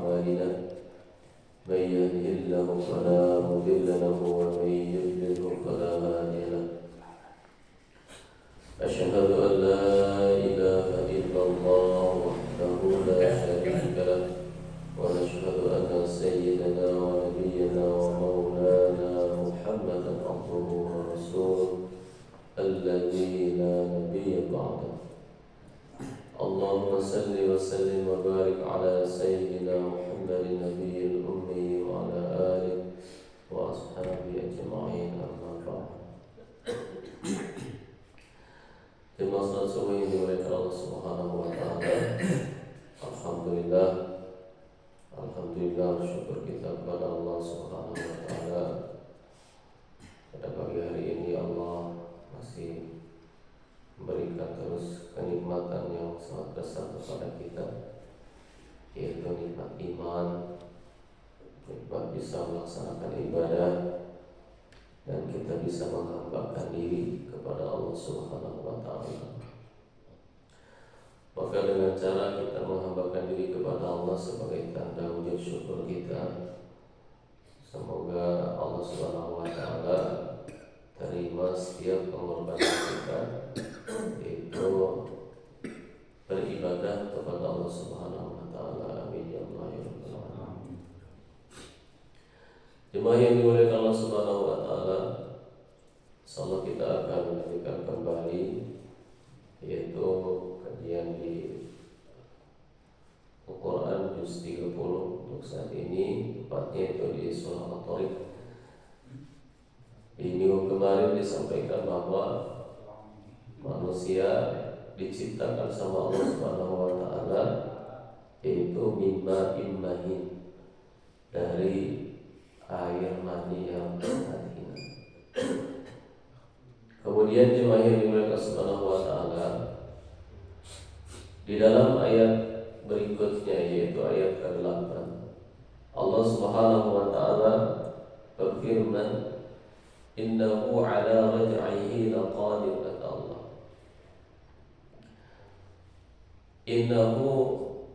أعمالنا من يهده الله فلا مضل له ومن يضلل فلا هادي له أشهد أن لا إله إلا الله وحده لا شريك له ونشهد أن سيدنا ونبينا ومولانا محمدا عبده ورسوله الذي لا نبي بعده. اللهم صل وسلم وبارك على سيدنا محمد النبي الأمي وعلى آله وأصحابه أجمعين أما بعد. Jemaah salat subuh yang dimuliakan Allah Subhanahu wa taala. Alhamdulillah bersyukur kita kepada Allah Subhanahu wa taala. Pada pagi hari ini Allah masih memberikan terus kenikmatan yang sangat besar kepada kita, yaitu nikmat iman, nikmat bisa melaksanakan ibadah, dan kita bisa menghambakan diri kepada Allah Subhanahu wa taala. Maka dengan cara kita menghambakan diri kepada Allah sebagai tanda wujud syukur kita, semoga Allah Subhanahu wa taala terima setiap pengorbanan kita, yaitu beribadah kepada Allah Subhanahu wa taala. Amin ya Allah ya rabbal alamin. Jemaah yang dimuliakan Allah Subhanahu wa taala, insyaallah kita akan melanjutkan kembali, yaitu kajian di Al-Quran juz 30 untuk saat ini, tepatnya itu di surah At-Tariq. Di minggu kemarin disampaikan bahwa manusia diciptakan sama Allah Subhanahu wa taala, yaitu mimma immahin, dari air mani yang sangat hina. Kemudian jemaah yang dimuliakan Subhanahu wa taala, di dalam ayat berikutnya, yaitu ayat ke-8, Allah Subhanahu wa taala berfirman, innahu ala raj'ihi laqadir, kata Allah. Innahu,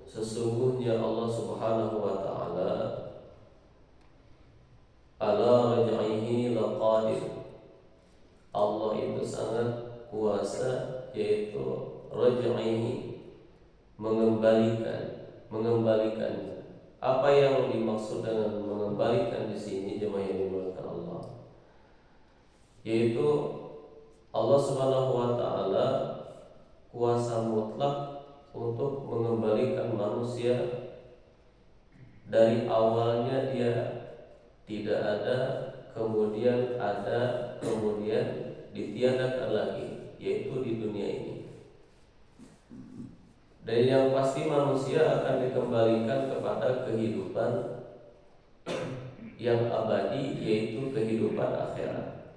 sesungguhnya Allah Subhanahu wa taala, ala raj'ihi laqadir, Allah itu sangat kuasa, yaitu raj'ihi, mengembalikan. Apa yang dimaksud dengan mengembalikan di sini, jemaah yang dimuliakan Allah, yaitu Allah Subhanahu wa taala kuasa mutlak untuk mengembalikan manusia dari awalnya dia tidak ada, kemudian ada, kemudian ditiadakan lagi, yaitu di dunia ini. Dan yang pasti manusia akan dikembalikan kepada kehidupan yang abadi, yaitu kehidupan akhirat.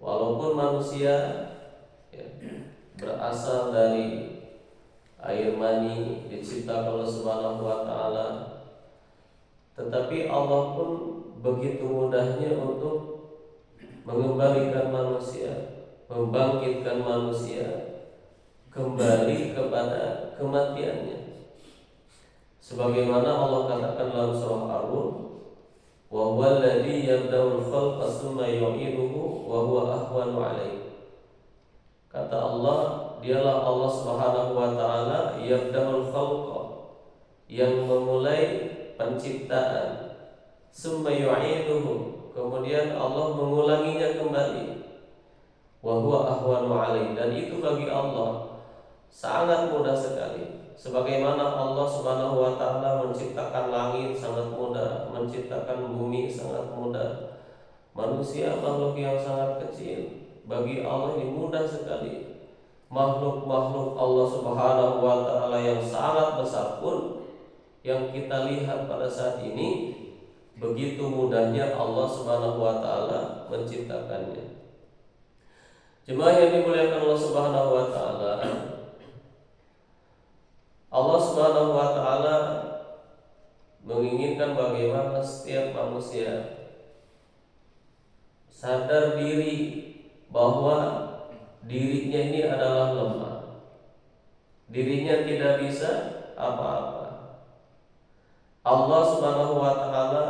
Walaupun manusia berasal dari air mani, diciptakan Allah Subhanahu wa taala, tetapi Allah pun begitu mudahnya untuk mengembalikan manusia, membangkitkan manusia kembali kepada kematiannya. Sebagaimana Allah katakan dalam surah Ar-Rum, wa huwal ladzi yabda'ul khalqa tsumma yu'iduhu wa huwa ahwanu 'alaihi. Kata Allah, dialah Allah Subhanahu wa taala yabda'ul khalqa, yang memulai penciptaan, tsumma yu'iduhu, kemudian Allah mengulanginya kembali, wa huwa ahwanu 'alaihi, dan itu bagi Allah sangat mudah sekali. Sebagaimana Allah Subhanahu wa taala menciptakan langit sangat mudah, menciptakan bumi sangat mudah, manusia makhluk yang sangat kecil, bagi Allah ini mudah sekali. Makhluk-makhluk Allah Subhanahu wa taala yang sangat besar pun yang kita lihat pada saat ini, begitu mudahnya Allah Subhanahu wa taala menciptakannya. Jemaah yang dimuliakan Allah Subhanahu wa taala, Allah Subhanahu wa taala menginginkan bagaimana setiap manusia sadar diri bahwa dirinya ini adalah lemah, dirinya tidak bisa apa-apa, Allah Subhanahu wa taala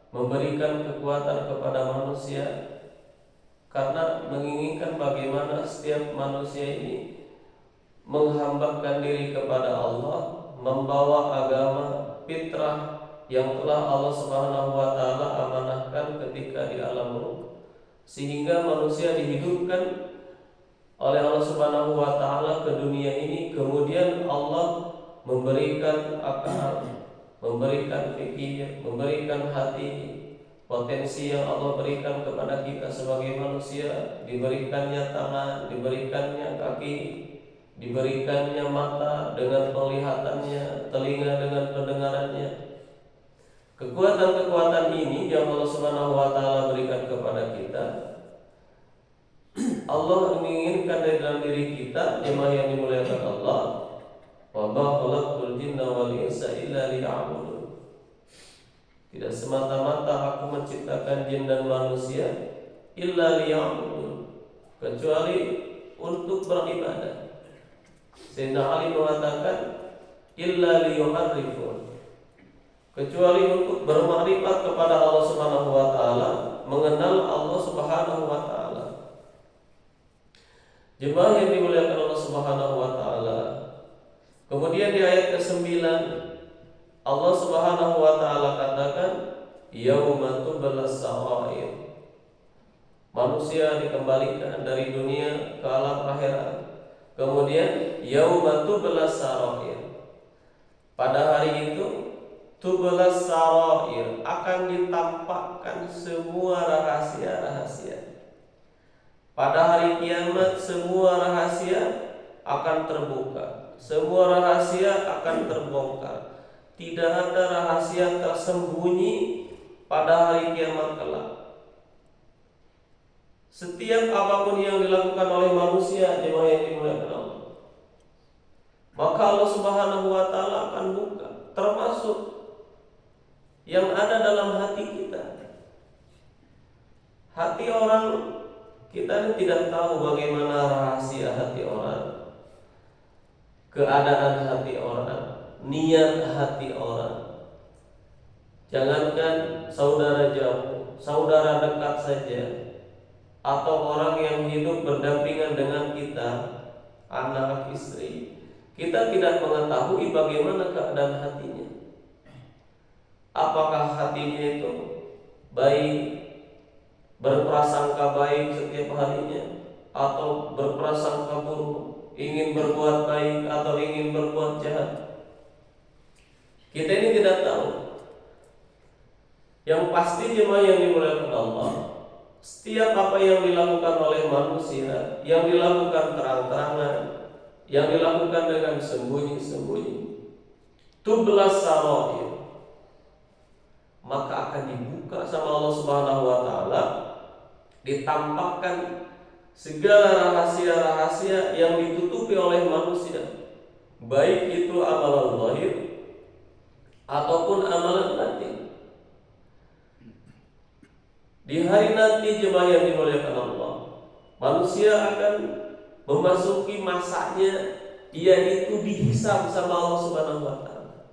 memberikan kekuatan kepada manusia karena menginginkan bagaimana setiap manusia ini menghambakan diri kepada Allah, membawa agama fitrah yang telah Allah Subhanahu wa taala amanahkan ketika di alam ruh, sehingga manusia dihidupkan oleh Allah Subhanahu wa taala ke dunia ini. Kemudian Allah memberikan akal, memberikan fikir, memberikan hati. Potensi yang Allah berikan kepada kita sebagai manusia, diberikannya tangan, diberikannya kaki, diberikannya mata dengan penglihatannya, telinga dengan pendengarannya. Kekuatan-kekuatan ini yang Allah Subhanahu wa taala berikan kepada kita, Allah menginginkan dari dalam diri kita, jemaah yang dimuliakan Allah, wa ma khalaqtul jinna wal insa illa liya'budun. Tidak semata-mata aku menciptakan jin dan manusia illa liya'budun, kecuali untuk beribadah. Sayyidina Ali mengatakan illa liyu'arrifun, kecuali untuk bermakrifat kepada Allah Subhanahu wa taala, mengenal Allah Subhanahu wa taala. Jemaah yang dimuliakan Allah Subhanahu wa taala. Kemudian di ayat ke-9 Allah Subhanahu wa taala katakan yauma tublas sarair. Manusia dikembalikan dari dunia ke alam akhirat. Kemudian yauma tublas sarair. Pada hari itu tublas sarair, akan ditampakkan semua rahasia-rahasia. Pada hari kiamat semua rahasia akan terbuka, semua rahasia akan terbongkar. Tidak ada rahasia tersembunyi pada hari kiamat kelak. Setiap apapun yang dilakukan oleh manusia, jemaah yang dimuliakan Allah, maka Allah Subhanahu wa taala akan buka, termasuk yang ada dalam hati kita. Hati orang, kita tidak tahu bagaimana rahasia hati orang, keadaan hati orang, niat hati orang. Jangankan saudara jauh, saudara dekat saja, atau orang yang hidup berdampingan dengan kita, anak, istri, kita tidak mengetahui bagaimana keadaan hatinya. Apakah hatinya itu baik, berprasangka baik setiap harinya, atau berprasangka buruk, ingin berbuat baik atau ingin berbuat jahat. Kita ini tidak tahu. Yang pasti jemaah yang dimuliakan Allah, setiap apa yang dilakukan oleh manusia, yang dilakukan terang-terangan, yang dilakukan dengan sembunyi-sembunyi, tublas sarair, maka akan dibuka sama Allah Subhanahu wa taala, ditampakkan segala rahasia-rahasia yang ditutupi oleh manusia, baik itu amalan zahir ataupun amalan batin. Di hari nanti jemaah yang dimuliakan Allah, manusia akan memasuki masanya, yaitu dihisab sama Allah Subhanahu wa taala.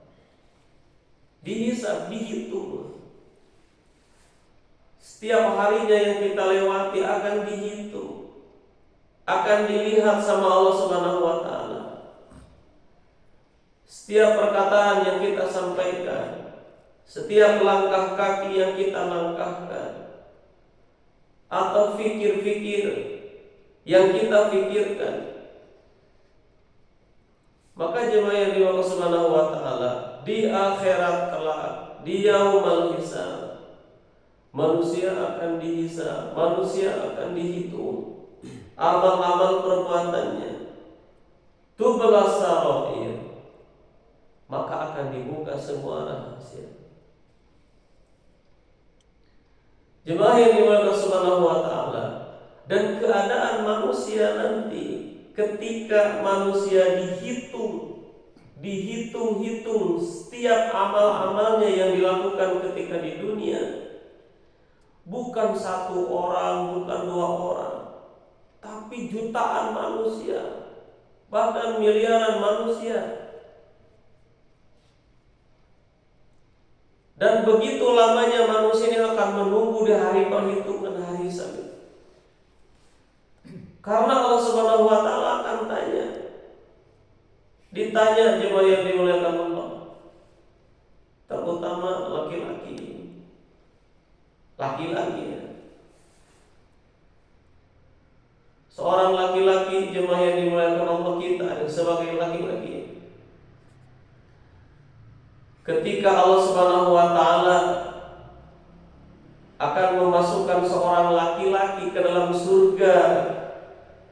Dihisab, dihitung. Setiap harinya yang kita lewati akan dihitung, akan dilihat sama Allah Subhanahu wa taala. Setiap perkataan yang kita sampaikan, setiap langkah kaki yang kita langkahkan, atau fikir-fikir yang kita pikirkan, maka jemaah yang dimuliakan Allah Subhanahu wa taala, di akhirat kelak, di yaumul hisab, manusia akan dihisab, manusia akan dihitung amal-amal perbuatannya. Tublas sarair, maka akan dibuka semua rahasia. Jemaah yang dimuliakan Allah Subhanahu wa taala, dan keadaan manusia nanti ketika manusia dihitung setiap amal-amalnya yang dilakukan ketika di dunia, bukan satu orang, bukan dua orang, tapi jutaan manusia, bahkan miliaran manusia. Dan begitu lamanya manusia ini akan menunggu di hari perhitungan, hari hisab. Karena Allah Subhanahu wa taala akan ditanya jemaah yang dimuliakan Allah, terutama laki-laki ya. Seorang laki-laki jemaah yang dimuliakan Allah, kita sebagai laki-laki, ketika Allah Subhanahu wa taala akan memasukkan seorang laki-laki ke dalam surga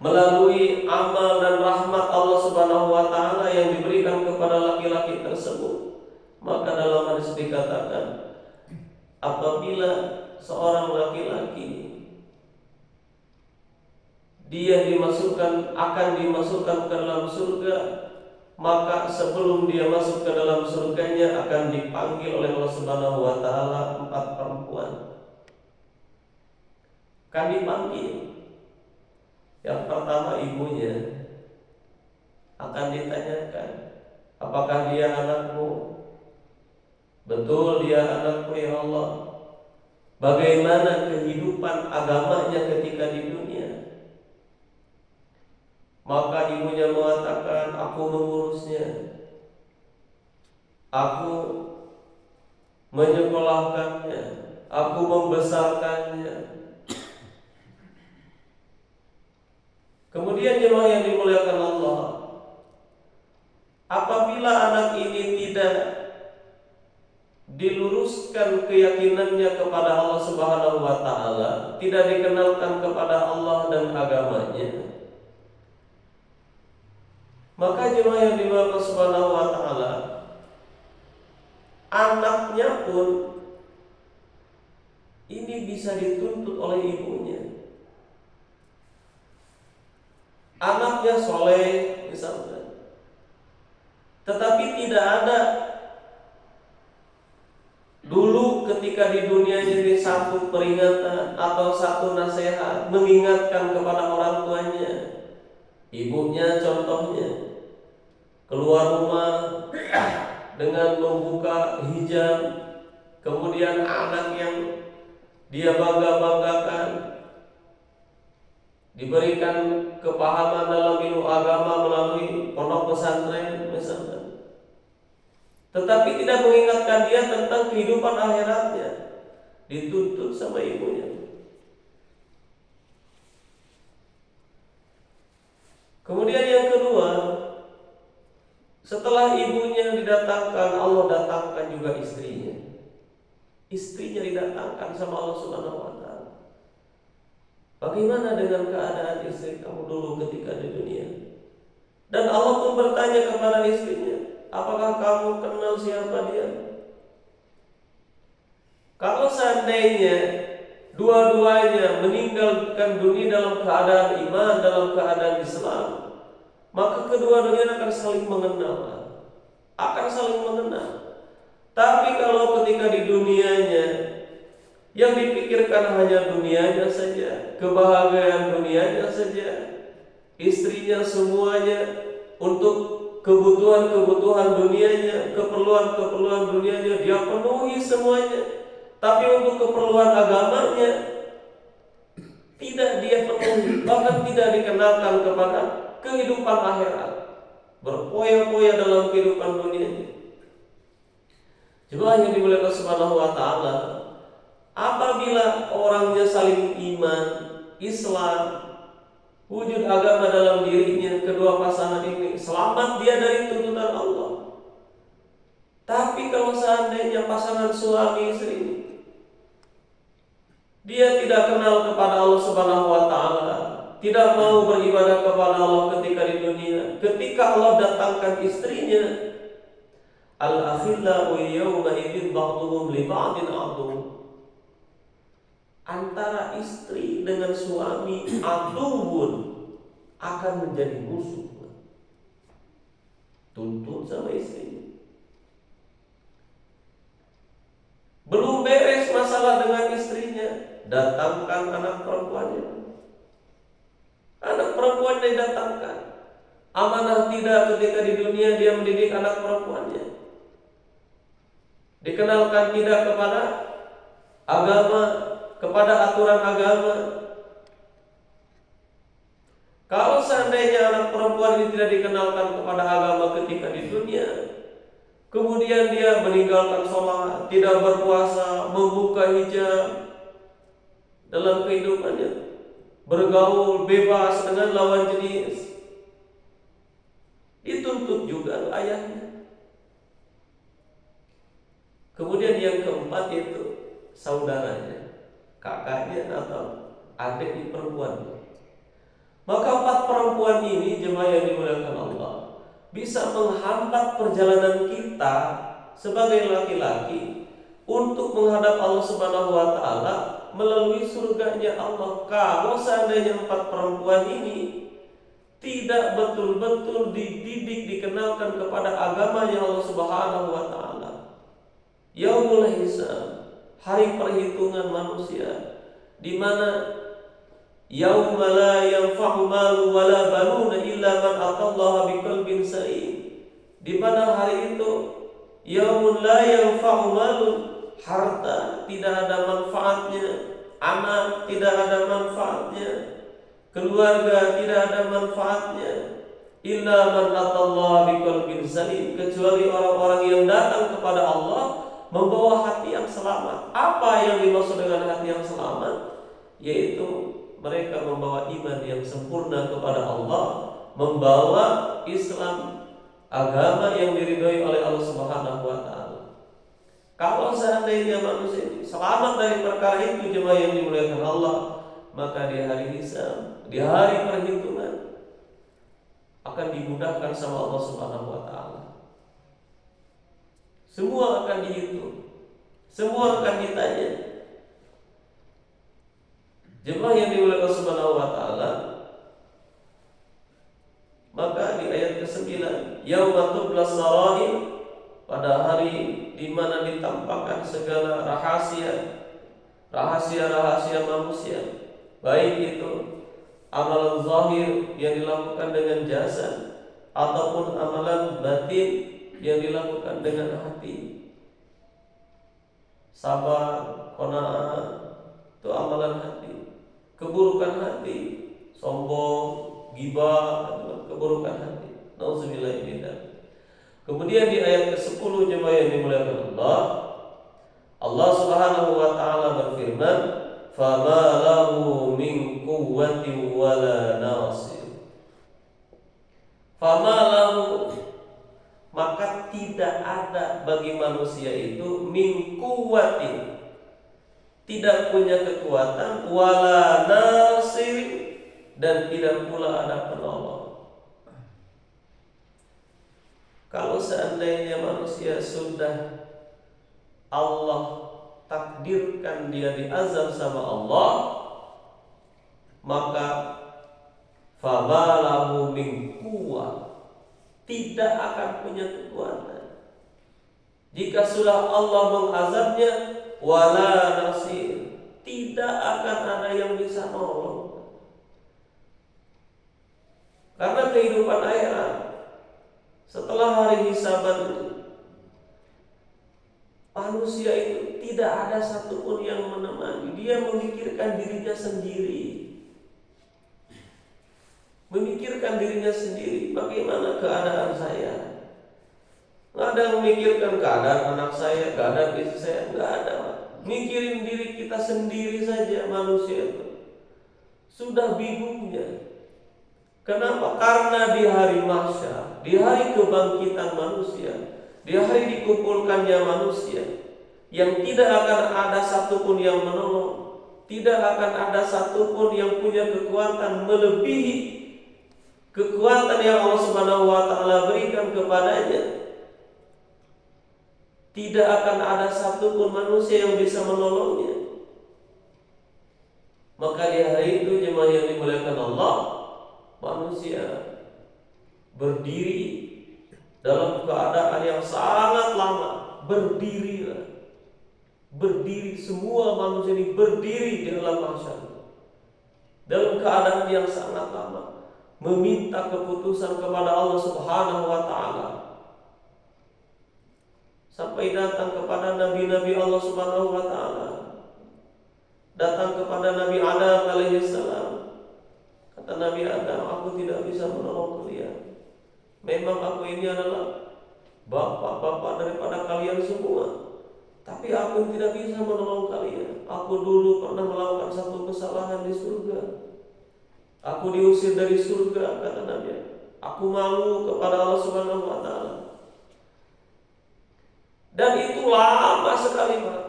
melalui amal dan rahmat Allah Subhanahu wa taala yang diberikan kepada laki-laki tersebut, maka dalam hadis dikatakan, apabila seorang laki-laki dia akan dimasukkan ke dalam surga, maka sebelum dia masuk ke dalam surganya akan dipanggil oleh Allah Subhanahu wa taala 4 perempuan. Akan dipanggil. Yang pertama ibunya, akan ditanyakan, apakah dia anakmu? Betul dia anakku ya Allah. Bagaimana kehidupan agamanya ketika di dunia? Maka ibunya mengatakan, aku mengurusnya, aku menyekolahkannya, aku membesarkannya. Kemudian jemaah yang dimuliakan Allah, apabila anak ini tidak diluruskan keyakinannya kepada Allah Subhanahu wa taala, tidak dikenalkan kepada Allah dan agamanya, maka jemaah yang dimuliakan Allah Subhanahu wa taala, anaknya pun ini bisa dituntut oleh ibunya. Anaknya soleh misalnya, tetapi tidak ada dulu ketika di dunianya ini satu peringatan atau satu nasihat mengingatkan kepada orang tuanya. Ibunya contohnya keluar rumah dengan membuka hijab, kemudian anak yang dia bangga-banggakan diberikan kepahaman dalam ilmu agama melalui pondok pesantren misalnya, tetapi tidak mengingatkan dia tentang kehidupan akhiratnya, dituntut sama ibunya. Kemudian yang kedua, setelah ibunya didatangkan, Allah datangkan juga istrinya. Istrinya didatangkan sama Allah Subhanahu wa taala. Bagaimana dengan keadaan istri kamu dulu ketika di dunia? Dan Allah pun bertanya kepada istrinya, apakah kamu kenal siapa dia? Kalau seandainya dua-duanya meninggalkan dunia dalam keadaan iman, dalam keadaan Islam, maka kedua-duanya akan saling mengenal. Tapi kalau ketika di dunianya yang dipikirkan hanya dunianya saja, kebahagiaan dunianya saja, istrinya semuanya untuk kebutuhan-kebutuhan dunianya, keperluan-keperluan dunianya dia penuhi semuanya, tapi untuk keperluan agamanya tidak dia penuhi, bahkan tidak dikenalkan kepada kehidupan akhirat, berpoya-poya dalam kehidupan dunianya. Jemaah yang dimuliakan Subhanahu wa taala, apabila orangnya saling iman, Islam, wujud agama dalam dirinya, kedua pasangan ini selamat dia dari tuntutan Allah. Tapi kalau seandainya pasangan suami istri ini dia tidak kenal kepada Allah Subhanahu wa taala, tidak mau beribadah kepada Allah ketika di dunia, ketika Allah datangkan istrinya, al-akhillau yawma idzin ba'dhum li ba'din adu. Antara istri dengan suami aduun akan menjadi musuh. Tuntut sama istrinya. Belum beres masalah dengan istrinya, datangkan anak perempuannya. Anak perempuannya didatangkan. Amanah tidak ketika di dunia dia mendidik anak perempuannya. dikenalkan tidak kepada agama, kepada aturan agama. Kalau seandainya anak perempuan ini tidak dikenalkan kepada agama ketika di dunia, kemudian dia meninggalkan sholat, tidak berpuasa, membuka hijab dalam kehidupannya, bergaul bebas dengan lawan jenis, dituntut juga ayahnya. Kemudian yang keempat itu saudaranya, kakaknya atau adik perempuan. Maka empat perempuan ini, jemaah yang dimuliakan Allah, bisa menghambat perjalanan kita sebagai laki-laki untuk menghadap Allah Subhanahu wa Ta'ala melalui surganya Allah. Kalau seandainya empat perempuan ini tidak betul-betul dididik, dikenalkan kepada agamanya Allah Subhanahu wa Ta'ala. Yaumul hisab, hari perhitungan manusia, di mana yauma la yanfa'u malu wala banuna illa man atallaha biqalbin salim. Di mana hari itu yaumun la yanfa'u malu, harta tidak ada manfaatnya, anak tidak ada manfaatnya, keluarga tidak ada manfaatnya, illa man atallaha biqalbin salim, kecuali orang-orang yang datang kepada Allah membawa hati yang selamat. Apa yang dimaksud dengan hati yang selamat? Yaitu mereka membawa iman yang sempurna kepada Allah, membawa Islam, agama yang diridhoi oleh Allah Subhanahu wa Ta'ala. Kalau seandainya manusia ini selamat dari perkara itu, jemaah yang dimuliakan Allah, maka di hari hisab, di hari perhitungan, akan dimudahkan sama Allah Subhanahu wa Ta'ala. Semua akan dihitung, semua akan ditanya. Jemaah yang dimuliakan Allah Subhanahu wa Ta'ala, maka di ayat ke-9, yauma tublas sarair, pada hari di mana ditampakkan segala rahasia manusia, baik itu amalan zahir yang dilakukan dengan jasad ataupun amalan batin yang dilakukan dengan hati. Sabar, qanaah, itu amalan hati. Keburukan hati, sombong, ghibah, keburukan hati. Nauzubillah min dzalik. Kemudian di ayat ke-10, jemaah yang dimuliakan Allah, Allah Subhanahu wa Ta'ala berfirman, "Fama lahu min quwwatin wala nasir." Fama lahu, maka tidak ada bagi manusia itu min quwwatin, tidak punya kekuatan, wala nasir, dan tidak pula ada penolong. Kalau seandainya manusia sudah Allah takdirkan dia diazab sama Allah, maka fabalahu min quwwah, tidak akan punya kekuatan. Jika sudah Allah mengazabnya, wala nasir, tidak akan ada yang bisa nolong. Karena kehidupan akhirat setelah hari hisaban itu, manusia itu tidak ada satupun yang menemani. Dia memikirkan dirinya sendiri, memikirkan dirinya sendiri. Bagaimana keadaan saya? Nggak ada yang memikirkan keadaan anak saya, keadaan istri saya, nggak ada. Mikirin diri kita sendiri saja manusia itu. Sudah bingungnya. Kenapa? Karena di hari mahsyar, di hari kebangkitan manusia, di hari dikumpulkannya manusia, yang tidak akan ada satupun yang menolong, tidak akan ada satupun yang punya kekuatan melebihi kekuatan yang Allah Subhanahu wa Ta'ala berikan kepadanya. Tidak akan ada satupun manusia yang bisa menolongnya. Maka di hari itu, jemaah yang dimuliakan Allah, manusia berdiri dalam keadaan yang sangat lama. Berdiri, semua manusia ini berdiri di dalam mahsyar dalam keadaan yang sangat lama, meminta keputusan kepada Allah Subhanahu wa Ta'ala. sampai datang kepada nabi-nabi Allah Subhanahu wa taala. Datang kepada Nabi Adam alaihi salam. Kata Nabi Adam, aku tidak bisa menolong kalian. Memang aku ini adalah bapak-bapak daripada kalian semua, tapi aku tidak bisa menolong kalian. Aku dulu pernah melakukan satu kesalahan di surga. Aku diusir dari surga, kata Nabi. Aku malu kepada Allah Subhanahu wa taala. Dan itu lama sekali, Pak.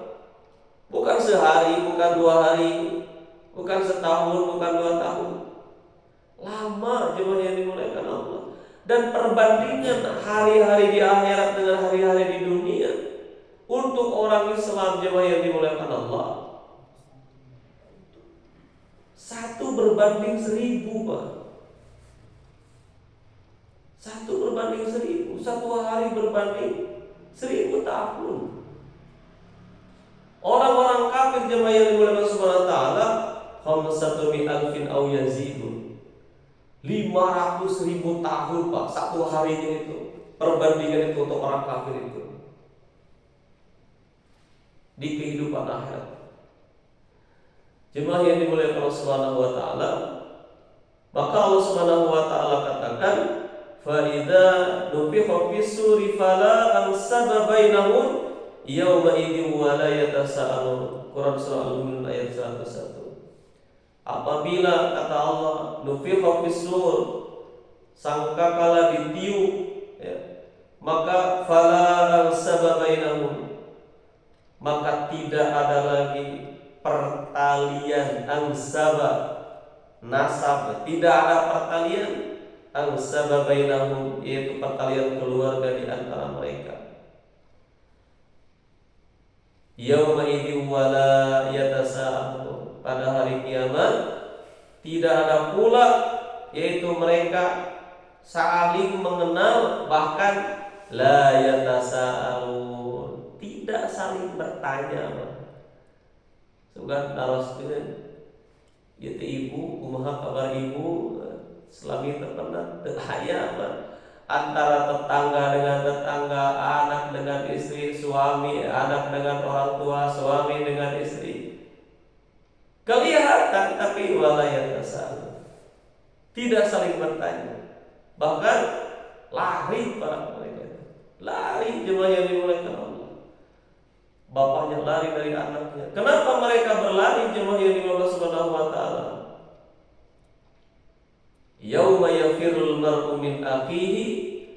Bukan sehari, bukan 2 hari, bukan setahun, bukan 2 tahun. Lama jemaah yang dimuliakan Allah. Dan perbandingan hari-hari di akhirat dengan hari-hari di dunia untuk orang Islam jemaah yang dimuliakan Allah, 1 berbanding 1000, Pak. 1 berbanding 1000. 1 hari berbanding 1000 tahun. Orang-orang kafir jemaah yang dimuliakan Subhanahu wa taala, khamsatu mi'alfin aw yazidun. 500.000 tahun, Pak, 1 harinya itu. Perbandingan itu untuk orang kafir itu di kehidupan akhirat. Jemaah yang dimuliakan Allah Subhanahu wa taala, maka Allah Subhanahu wa taala katakan, fa idza nufikha fis-suri fala ansaba bainahum yauma idzin wa la yatasaalun. Quran surah Al-Mu'minun ayat 101. Apabila kata Allah nufikha fis-sur, sangkakala ditiup, ya, maka fala ansaba bainahum, maka tidak ada lagi pertalian ansaba, nasab, tidak ada pertalian ansaba bainahum, yaitu pertalian keluarga di antara mereka. Yauma idzin wala yatasaalun, pada hari kiamat tidak ada pula, yaitu mereka saling mengenal, bahkan la yatasaalun, tidak saling bertanya. Sudah naraskeun ieu teh ibu, kumaha kabar ibu, selami terpena teu aya antara tetangga dengan tetangga, anak dengan istri, suami, anak dengan orang tua, suami dengan istri. Kelihatan tapi wala yatasaalun, tidak saling bertanya. Bahkan lari para mereka, lari jemaah yang dimuliakan Allah. Bapaknya lari dari anaknya. Kenapa mereka berlari jemaah yang dimuliakan Subhanahu wa taala? Yauma yafirul mar'u min akhihi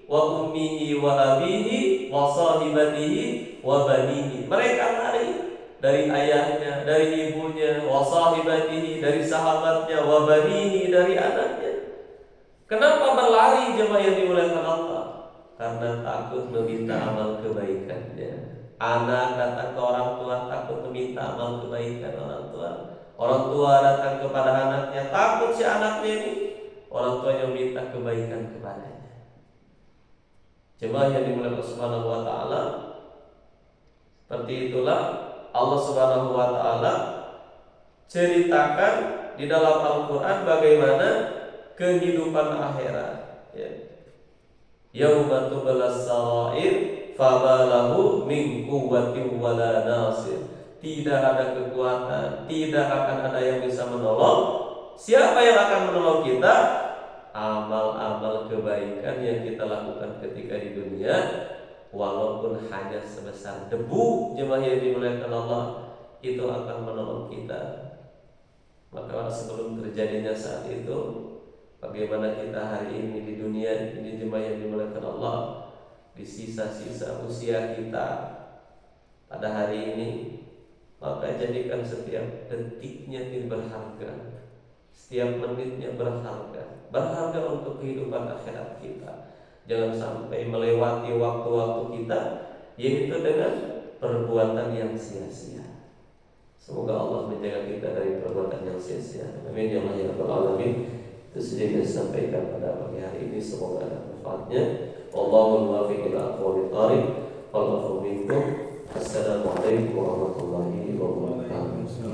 wa ummihi wa abihi wa sahibatihi wa banihi. Mereka lari dari ayahnya, dari ibunya, wa sahibatihi, dari sahabatnya, wa banihi, dari anaknya. Kenapa berlari jemaah yang dimuliakan Allah? Karena takut meminta amal kebaikannya. Anak datang ke orang tua takut meminta amal kebaikan orang tua. Orang tua datang kepada anaknya, takut si anaknya ini orang tuanya minta kebaikan kepadanya. Jemaah yang dimuliakan Subhanahu wa taala, seperti itulah Allah Subhanahu wa taala ceritakan di dalam Al-Qur'an bagaimana kehidupan akhirat, ya. Yauma tublas sarair fama lahu min quwwatin wala nasir. Tidak ada kekuatan, tidak akan ada yang bisa menolong. Siapa yang akan menolong kita? Amal-amal kebaikan yang kita lakukan ketika di dunia, walaupun hanya sebesar debu jemaah yang dimuliakan Allah, itu akan menolong kita. Maka sebelum terjadinya saat itu, bagaimana kita hari ini di dunia ini jemaah yang dimuliakan Allah, di sisa-sisa usia kita pada hari ini, maka jadikan setiap detiknya ini berharga, setiap menitnya berharga, berharga untuk kehidupan akhirat kita. Jangan sampai melewati waktu-waktu kita yaitu dengan perbuatan yang sia-sia. Semoga Allah menjaga kita dari perbuatan yang sia-sia. Amin ya Allah ya Rabbal alamin. Itu saja yang saya sampaikan pada pagi hari ini, semoga ada manfaatnya. Wallahul muwaffiq ila aqwamit thoriq. Wallahu minkum. Assalamualaikum warahmatullahi wabarakatuh.